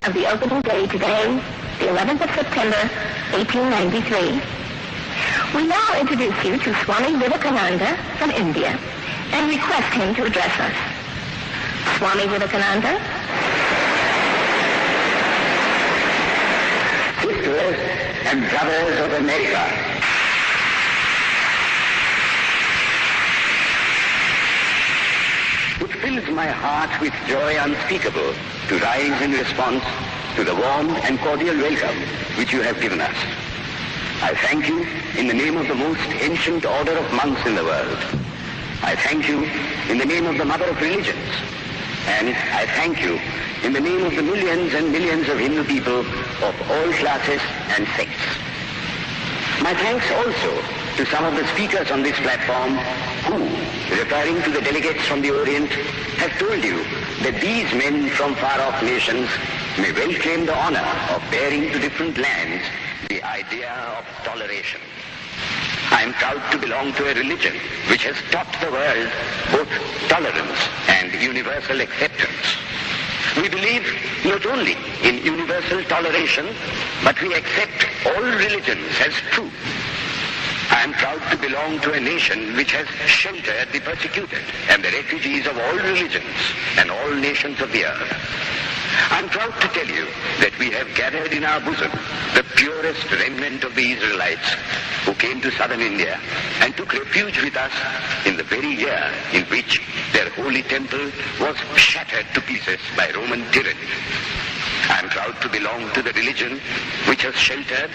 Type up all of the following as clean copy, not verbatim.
of the opening day today, the 11th of September, 1893. We now introduce you to Swami Vivekananda from India and request him to address us. Swami Vivekananda. Sisters and brothers of America, it fills my heart with joy unspeakable to rise in response to the warm and cordial welcome which you have given us. I thank you in the name of the most ancient order of monks in the world. I thank you in the name of the mother of religions. And I thank you in the name of the millions and millions of Hindu people of all classes and sects. My thanks also to some of the speakers on this platform who, referring to the delegates from the Orient, have told you that these men from far-off nations may well claim the honor of bearing to different lands the idea of toleration. I am proud to belong to a religion which has taught the world both tolerance and universal acceptance. We believe not only in universal toleration, but we accept all religions as true. I am proud to belong to a nation which has sheltered the persecuted and the refugees of all religions and all nations of the earth. I am proud to tell you that we have gathered in our bosom the purest remnant of the Israelites who came to southern India and took refuge with us in the very year in which their holy temple was shattered to pieces by Roman tyranny. I am proud to belong to the religion which has sheltered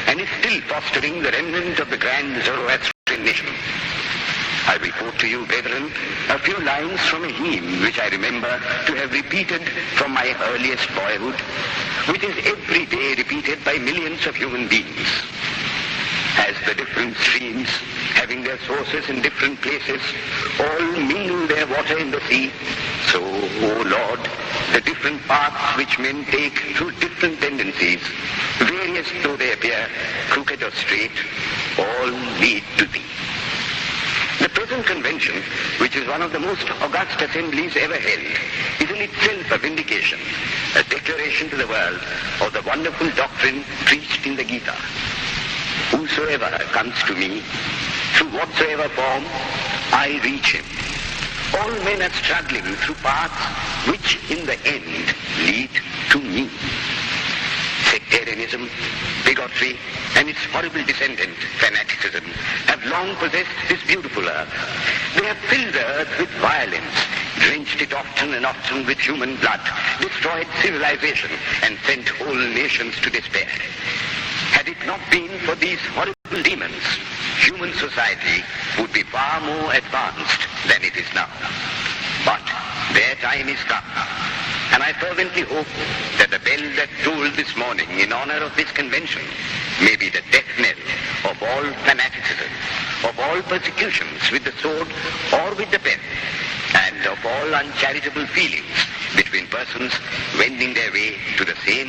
and is still fostering the remnant of the grand Zoroastrian nation. I report to you, brethren, a few lines from a hymn which I remember to have repeated from my earliest boyhood, which is every day repeated by millions of human beings. As the different streams, having their sources in different places, all mingle their water in the sea, so, O Lord, the different paths which men take through different tendencies, various though they appear, crooked or straight, all lead to Thee. The present convention, which is one of the most august assemblies ever held, is in itself a vindication, a declaration to the world of the wonderful doctrine preached in the Gita. Whosoever comes to me, through whatsoever form, I reach him. All men are struggling through paths which in the end lead to me. Sectarianism, bigotry, and its horrible descendant, fanaticism, have long possessed this beautiful earth. They have filled the earth with violence, drenched it often and often with human blood, destroyed civilization, and sent whole nations to despair. Had it not been for these horrible demons, human society would be far more advanced than it is now. But their time is come. And I fervently hope that the bell that tolled this morning in honor of this convention may be the death knell of all fanaticism, of all persecutions with the sword or with the pen, and of all uncharitable feelings between persons wending their way to the same